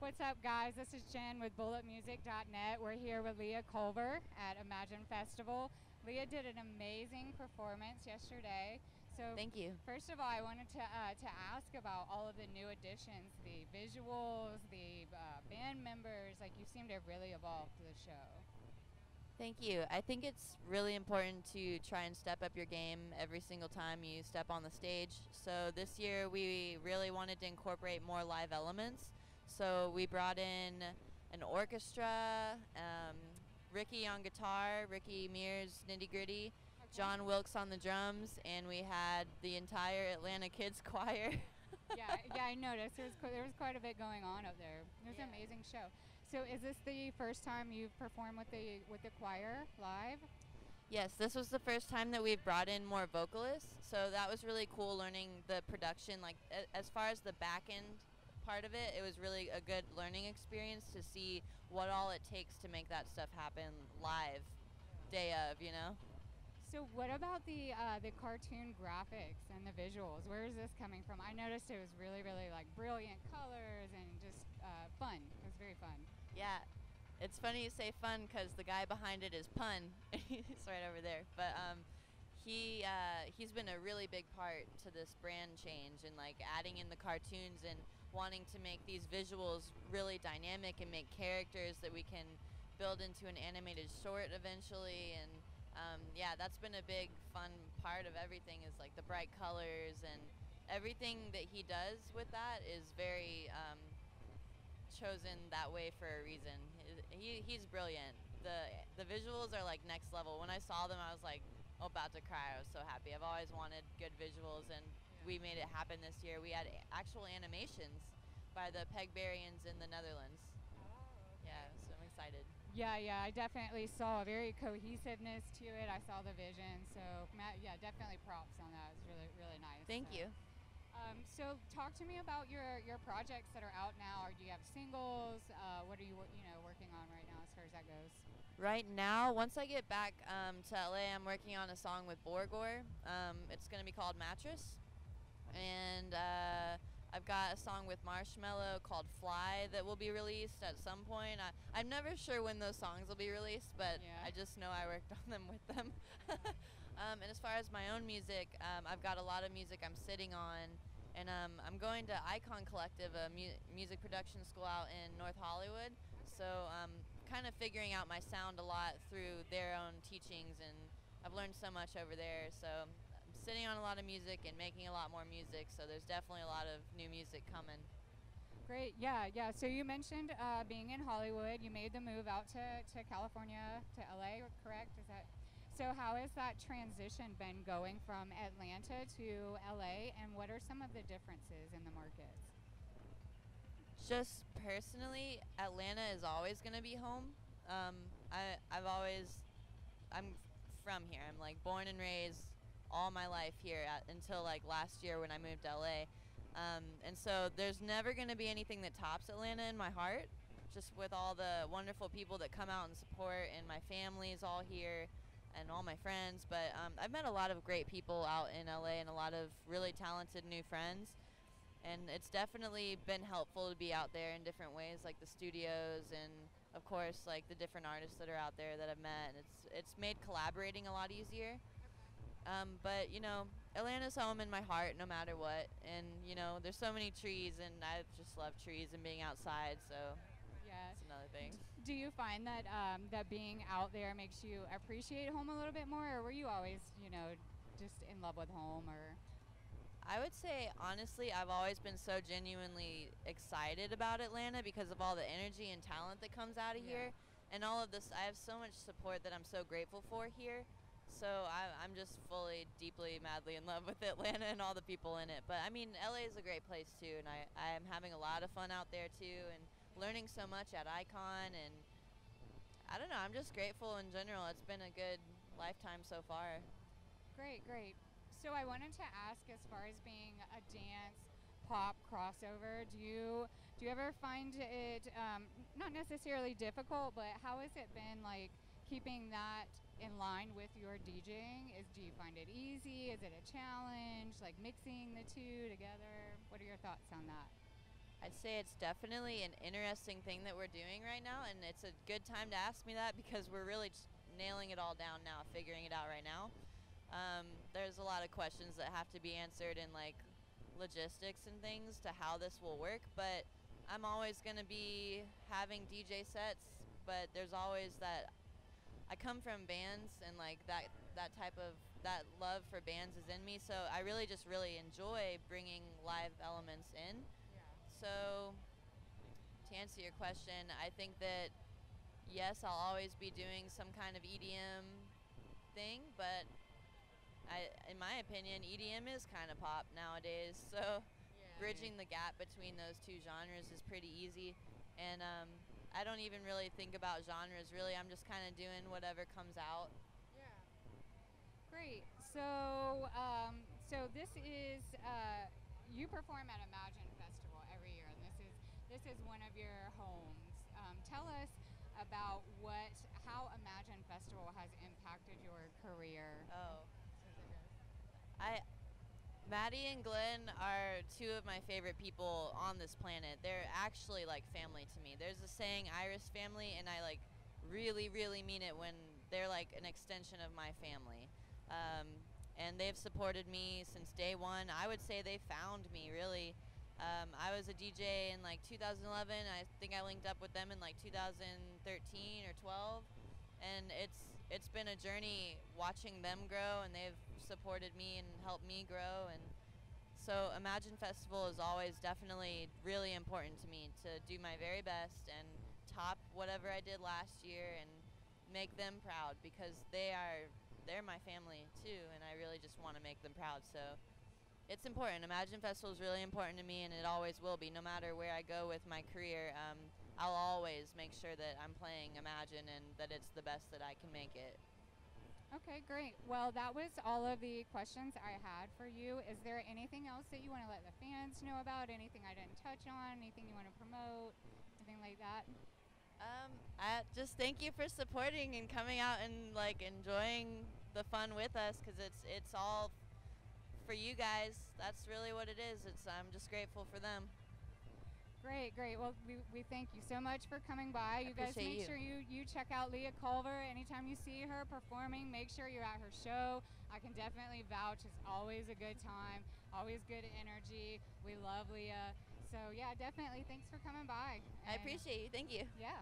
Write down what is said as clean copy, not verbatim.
What's up, guys? This is Jen with bulletmusic.net. We're here with Leah Culver at Imagine Festival. Leah did an amazing performance yesterday. So Thank you. first of all, I wanted to ask about all of the new additions, the visuals, the band members. Like, you seem to have really evolved the show. Thank you. I think it's really important to try and step up your game every single time you step on the stage. So this year we really wanted to incorporate more live elements. So we brought in an orchestra, Ricky on guitar, Ricky Mears nitty gritty, Okay. John Wilkes on the drums, and we had the entire Atlanta Kids Choir. Yeah, I noticed there was quite a bit going on up there. It was an Yeah. amazing show. So is this the first time you've performed with the choir live? Yes, this was the first time that we've brought in more vocalists, so that was really cool learning the production. Like, as far as the back end part of it, it was really a good learning experience to see what all it takes to make that stuff happen live, day of, you know? So what about the cartoon graphics and the visuals? Where is this coming from? I noticed it was really, really like brilliant colors and just fun. It was very fun. Yeah, it's funny you say fun because the guy behind it is Pun. He's right over there. But he's been a really big part to this brand change and like adding in the cartoons and wanting to make these visuals really dynamic and make characters that we can build into an animated short eventually. And yeah, that's been a big fun part of everything is like the bright colors and everything that he does with that is very chosen that way for a reason. He's brilliant. The visuals are like next level. When I saw them, I was like about to cry. I was so happy. I've always wanted good visuals, and we made it happen this year. We had actual animations by the Pegbarians in the Netherlands. Yeah, so I'm excited. Yeah, I definitely saw a very cohesiveness to it. I saw the vision. So yeah, definitely props on that. It's really, really nice. Thank you. So talk to me about your projects that are out now. Or do you have singles? What are you working on right now as far as that goes? Right now, once I get back to LA, I'm working on a song with Borgor. It's going to be called Mattress. And I've got a song with Marshmello called Fly that will be released at some point. I'm never sure when those songs will be released, but Yeah. I just know I worked on them with them. And as far as my own music, I've got a lot of music I'm sitting on. And I'm going to Icon Collective, a music production school out in North Hollywood. So kind of figuring out my sound a lot through their own teachings, and I've learned so much over there. So I'm sitting on a lot of music and making a lot more music. So there's definitely a lot of new music coming. Great. Yeah. So you mentioned being in Hollywood. You made the move out to California, to LA, correct? Is that so? How has that transition been going from Atlanta to LA, and what are some of the differences in the markets? Just personally, Atlanta is always going to be home. I'm from here. I'm like born and raised all my life here until like last year when I moved to LA. And so there's never going to be anything that tops Atlanta in my heart, just with all the wonderful people that come out and support, and my family is all here and all my friends. But I've met a lot of great people out in LA and a lot of really talented new friends. And it's definitely been helpful to be out there in different ways, like the studios and, of course, like the different artists that are out there that I've met. And it's made collaborating a lot easier. But, you know, Atlanta's home in my heart no matter what. And, you know, there's so many trees, and I just love trees and being outside, so Yeah. that's another thing. Do you find that that being out there makes you appreciate home a little bit more, or were you always, just in love with home? Or I would say, honestly, I've always been so genuinely excited about Atlanta because of all the energy and talent that comes out of Yeah. here. And all of this, I have so much support that I'm so grateful for here. So I'm just fully, deeply, madly in love with Atlanta and all the people in it. But, I mean, LA is a great place, too. And I'm having a lot of fun out there, too, and learning so much at Icon. And I don't know, I'm just grateful in general. It's been a good lifetime so far. Great. So I wanted to ask, as far as being a dance pop crossover, do you ever find it not necessarily difficult, but how has it been like keeping that in line with your DJing? Do you find it easy? Is it a challenge? Like mixing the two together? What are your thoughts on that? I'd say it's definitely an interesting thing that we're doing right now, and it's a good time to ask me that because we're really just nailing it all down now, figuring it out right now. There's a lot of questions that have to be answered in like logistics and things to how this will work, but I'm always going to be having DJ sets, but there's always that I come from bands and like that type of that love for bands is in me, so I really enjoy bringing live elements in. So to answer your question, I think that yes, I'll always be doing some kind of EDM thing, but in my opinion, EDM is kind of pop nowadays. So bridging the gap between those two genres is pretty easy, and I don't even really think about genres. Really, I'm just kind of doing whatever comes out. Great. So this is you perform at Imagine Festival every year, and this is one of your homes. Tell us about how Imagine Festival has impacted your career. Oh, I Maddie and Glenn are two of my favorite people on this planet. They're actually like family to me. There's a saying, Iris family, and I like really mean it when they're like an extension of my family. And they've supported me since day one. I would say they found me really. I was a DJ in like 2011. I think I linked up with them in like 2013 or 12, and it's been a journey watching them grow, and they've supported me and helped me grow. And so Imagine Festival is always definitely really important to me to do my very best and top whatever I did last year and make them proud because they're my family too, and I really just want to make them proud. So it's important. Imagine Festival is really important to me, and it always will be. No matter where I go with my career, I'll always make sure that I'm playing Imagine and that it's the best that I can make it. Okay, great. Well, that was all of the questions I had for you. Is there anything else that you want to let the fans know about? Anything I didn't touch on? Anything you want to promote? Anything like that? I just thank you for supporting and coming out and like enjoying the fun with us because it's all for you guys. That's really what it is. I'm just grateful for them. Great. Well, we thank you so much for coming by. You guys make sure you check out Leah Culver. Anytime you see her performing, make sure you're at her show. I can definitely vouch. It's always a good time, always good energy. We love Leah. So, yeah, definitely. Thanks for coming by. I appreciate you. Thank you. Yeah.